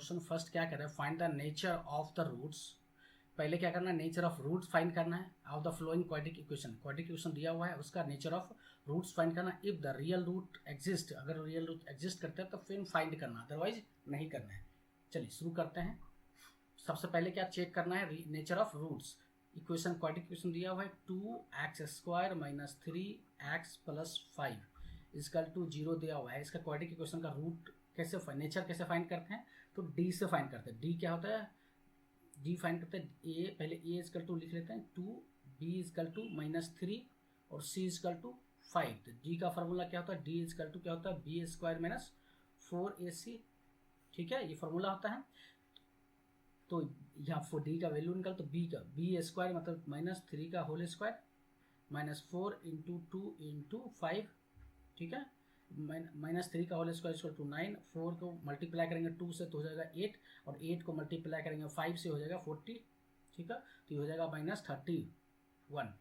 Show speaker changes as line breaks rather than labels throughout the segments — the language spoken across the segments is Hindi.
क्वेश्चन फर्स्ट क्या कर रहा है, find the nature of the roots. पहले क्या करना है, नेचर ऑफ रूट्स फाइंड करना है of the flowing quadratic equation दिया हुआ है, उसका नेचर ऑफ रूट्स फाइंड करना। If the real root exist, अगर रियल रूट एग्जिस्ट करता है तो फिर फाइंड करना, अदरवाइज नहीं करना है। चलिए शुरू करते हैं। सबसे पहले क्या चेक करना है, nature of roots. Equation quadratic equation दिया हुआ है 2x² minus 3x plus 5 is equal to 0 दिया हुआ है। इसका क्वाड्रेटिक इक्वेशन का रूट कैसे नेचर कैसे फाइंड करते हैं, तो डी से फाइंड करते हैं। डी क्या होता है, डी फाइंड करते हैं ए, पहले ए इजकल टू लिख लेते हैं 2, बी इजकल टू -3 और सी इजकल टू 5। तो डी का फार्मूला क्या होता है, डी इजकल टू क्या होता है, b² माइनस 4ac। ठीक है, ये फार्मूला होता है। तो यहाँ फॉर डी का वैल्यू निकाल, तो b² मतलब -3 का whole square minus 4 into 2 into 5। ठीक है, -3 का होल स्क्वायर इक्वल टू 9। 4 को मल्टीप्लाई करेंगे 2 से तो हो जाएगा 8, और 8 को मल्टीप्लाई करेंगे 5 से हो जाएगा 40। ठीक है, तो ये हो जाएगा -31।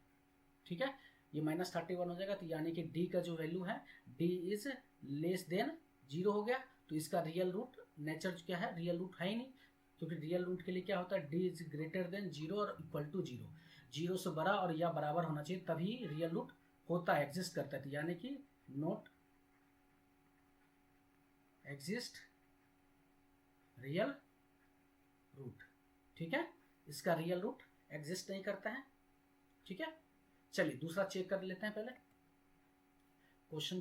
ठीक है, ये -31 हो जाएगा। तो यानी कि डी का जो वैल्यू है, डी इज लेस देन 0 हो गया। तो इसका रियल रूट नेचर क्या है, रियल रूट है ही नहीं, क्योंकि रियल रूट के लिए क्या होता है, डी इज ग्रेटर देन 0 और इक्वल टू 0। 0 से बड़ा और या बराबर होना चाहिए तभी रियल रूट होता है, एग्जिस्ट करता है। तो यानी कि नॉट एग्जिस्ट रियल रूट। ठीक है, इसका रियल रूट एग्जिस्ट नहीं करता है। ठीक है, चलिए दूसरा चेक कर लेते हैं पहले। क्वेश्चन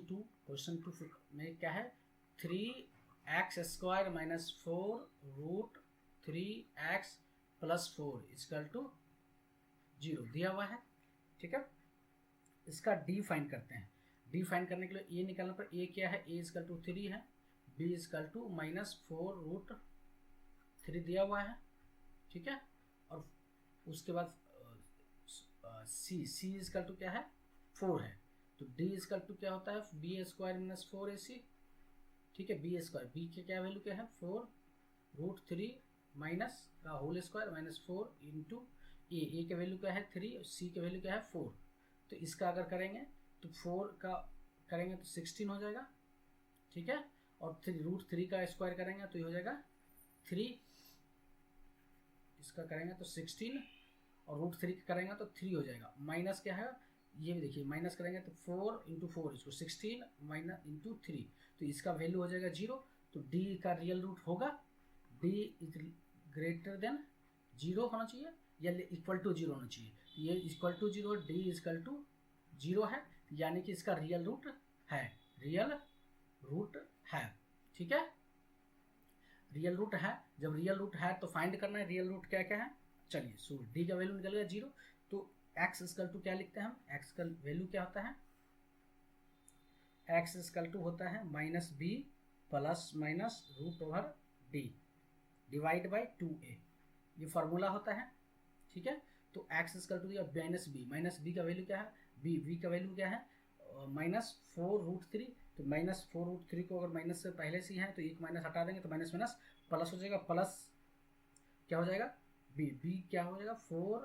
टू में क्या है, 3x² minus 4 root 3x plus 4 equal to 0 दिया हुआ है। ठीक है, इसका डी फाइंड करते हैं। डी फाइंड करने के लिए ए निकालना पर, ए क्या है, ए इजकल टू 3 है, बी इजकल टू -4 रूट 3 दिया हुआ है। ठीक है, और उसके बाद सी इजकल टू क्या है, 4 है। तो डी इजकल टू क्या होता है, b² माइनस 4ac। ठीक है, b², बी के क्या वैल्यू क्या है, 4 रूट 3 माइनस का होल स्क्वायर माइनस 4 इंटू ए के वैल्यू क्या है 3 और सी के वैल्यू क्या है 4। तो इसका अगर करेंगे तो 4 का करेंगे तो 16 हो जाएगा। ठीक है, और रूट 3 का स्क्वायर करेंगे तो ये हो जाएगा 3, इसका करेंगे तो 16 और रूट 3 का करेंगे तो 3 हो जाएगा। माइनस क्या है, ये भी देखिए माइनस करेंगे तो 4 इंटू 4 इसको 16 माइनस इंटू 3, तो इसका वैल्यू हो जाएगा 0। तो डी का रियल रूट होगा, डी इज ग्रेटर देन 0 होना चाहिए या इक्वल टू 0 होना चाहिए। ये equal to 0, D equal to 0 है, यानी कि इसका रियल रूट है, रियल रूट है। ठीक है, रियल रूट है। जब रियल रूट है तो फाइंड करना है रियल रूट क्या क्या है। चलिए सो डी का वैल्यू निकल गया 0। तो x इक्वल टू क्या लिखते हैं हम, x का वैल्यू क्या होता है, x इक्वल टू होता है -b plus minus root over D divide by 2a, ये फार्मूला होता है। ठीक है, तो x इक्वल टू दिया -b का वैल्यू क्या है, b का वैल्यू क्या है -4 रूट 3। तो -4 रूट 3 को अगर माइनस से पहले से है तो एक माइनस हटा देंगे तो माइनस माइनस प्लस हो जाएगा, प्लस क्या हो जाएगा b क्या हो जाएगा 4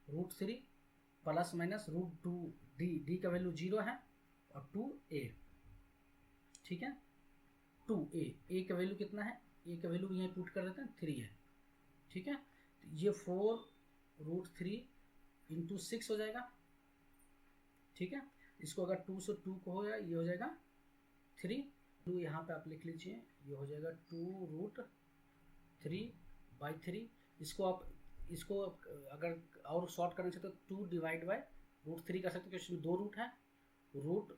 root 3 plus minus root 2 D का वैल्यू 0 है और 2a। ठीक है, 2a का वैल्यू कितना है, a का वैल्यू यहाँ पुट कर देते हैं 3 है। ठीक है, तो ये 4 रूट 3 इंटू 6 हो जाएगा। ठीक है, इसको अगर 2 से 2 को हो जाए ये हो जाएगा 3, 2 यहाँ पे आप लिख लीजिए, ये हो जाएगा 2 रूट 3 बाई 3। इसको अगर और शॉर्ट करना चाहते तो 2 डिवाइड बाई रूट 3 कर सकते, क्योंकि इसमें 2 रूट है। Root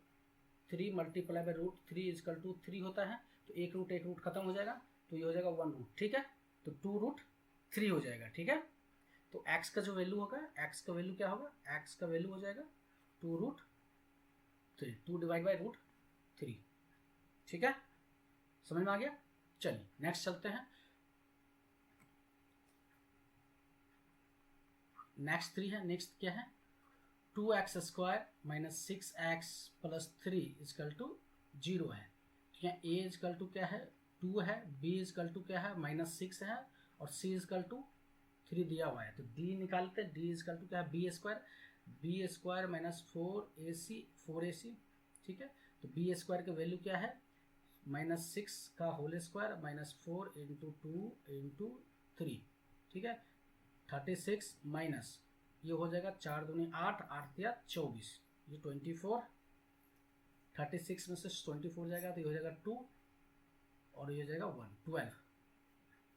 3 multiply by root 3 equal to 3 होता है, तो एक रूट खत्म हो जाएगा, तो ये हो जाएगा 1 रूट। ठीक है, तो 2 रूट 3 हो जाएगा। ठीक है, तो x का जो वैल्यू होगा, x का वैल्यू क्या होगा, x का वैल्यू हो जाएगा 2 रूट 3, 2 डिवाइड बाई रूट 3। ठीक है, समझ में आ गया। चलिए नेक्स्ट चलते हैं। नेक्स्ट 3 है, नेक्स्ट क्या है 2x² minus 6x plus 3 equal to 0 है। ठीक है, a इजकल टू क्या है 2 है, b इजकल टू क्या है -6 है और c इजकल टू 3 दिया हुआ है। तो d निकालते हैं, d इजकल टू क्या है b² माइनस 4ac। ठीक है, तो b² का वैल्यू क्या है -6 का होल स्क्वायर -4 इंटू 2 इंटू 3, ठीक है। 36 माइनस ये हो जाएगा 4 दूनी 8, 8 दिया 24, ये 24, 36 में से 24 जाएगा तो ये हो जाएगा 2 और ये हो जाएगा 1, 12,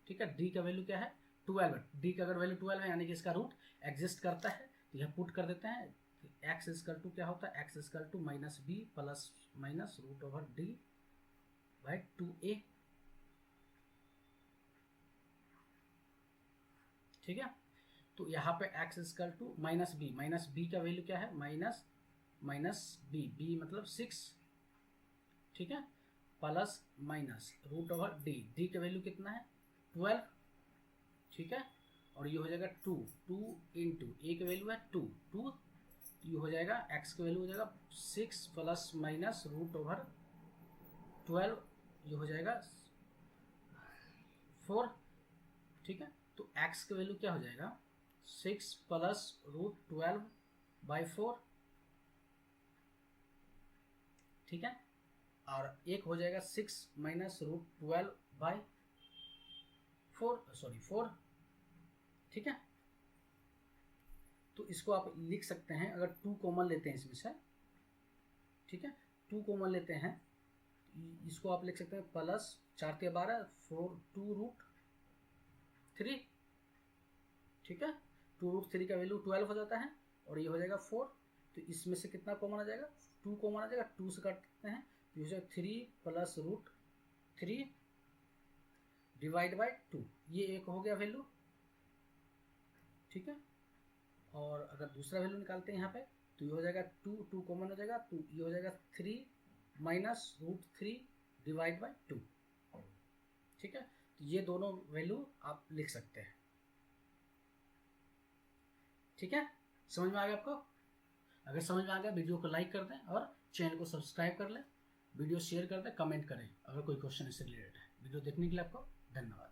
ठीक है। डी का वैल्यू क्या है 12, डी का अगर वैल्यू 12 है यानी कि इसका रूट एग्जिस्ट करता है, तो यह पुट कर देते हैं। एक्स इजकल टू क्या होता है, X equal to minus B plus minus root over D by 2a, ठीक है। तो यहाँ पे X equal to minus B का वैल्यू क्या है माइनस बी मतलब 6, ठीक है, plus minus root over D का वैल्यू कितना है 12, ठीक है। और ये हो जाएगा 2 इंटू ए का वैल्यू है 2, ये हो जाएगा एक्स का वैल्यू हो जाएगा 6 प्लस माइनस रूट ओवर 12, ये हो जाएगा 4, ठीक है। तो एक्स का वैल्यू क्या हो जाएगा 6 प्लस रूट 12 बाई 4, ठीक है। और एक हो जाएगा 6 माइनस रूट 12 बाई 4, ठीक है। तो इसको आप लिख सकते हैं, अगर 2 कॉमन लेते हैं इसमें से, ठीक है, 2 कॉमन लेते हैं, इसको आप लिख सकते हैं प्लस 4 के 12 4 2 रूट 3, ठीक है। 2 रूट 3 का वैल्यू 12 हो जाता है और ये हो जाएगा 4, तो इसमें से कितना कॉमन आ जाएगा 2 कॉमन आ जाएगा, 2 से काटते हैं तो ये हो जाएगा 3 प्लस रूट 3 डिवाइड बाई 2, ये एक हो गया वैल्यू, ठीक है। और अगर दूसरा वैल्यू निकालते हैं यहाँ पे तो ये हो जाएगा 2 कॉमन हो जाएगा, तो ये हो जाएगा 3 माइनस रूट 3 डिवाइड बाई 2, ठीक है। तो ये दोनों वैल्यू आप लिख सकते हैं, ठीक है। समझ में आ गया आपको? अगर समझ में आ गया वीडियो को लाइक कर दें और चैनल को सब्सक्राइब कर लें, वीडियो शेयर कर दें, कमेंट करें अगर कोई क्वेश्चन इससे रिलेटेड है। वीडियो देखने के लिए आपको धन्यवाद।